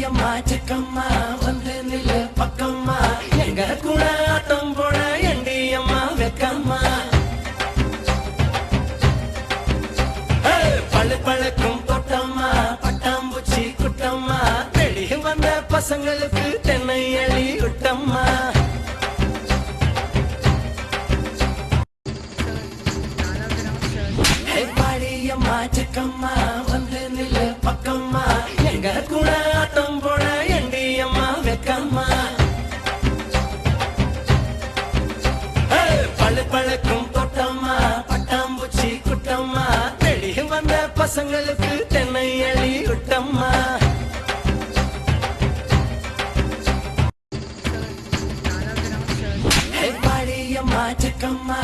பாடியம்மா சிக்கம்மா வந்து நில்லு பக்கம்மா எங்க கூட ஆட்டம் போட எண்டியம்மா வெக்கம்மா பழு பழக்கும் தொட்டம்மா பட்டாம்பூச்சி குட்டம்மா தேடி வந்த பசங்களுக்கு தென்னை அழி விட்டம்மா பாடியம்மா சிக்கம்மா வந்து நில்லு பக்கம்மா எங்க கூட ஆட்டம் போட எண்டியம்மா வெக்கம்மா பழு பழக்கும் தொட்டம்மா பட்டாம்பூச்சி குட்டம்மா தேடி வந்த பசங்களுக்கு தென்னை அழி விட்டம்மா பாடியம்மா சிக்கம்மா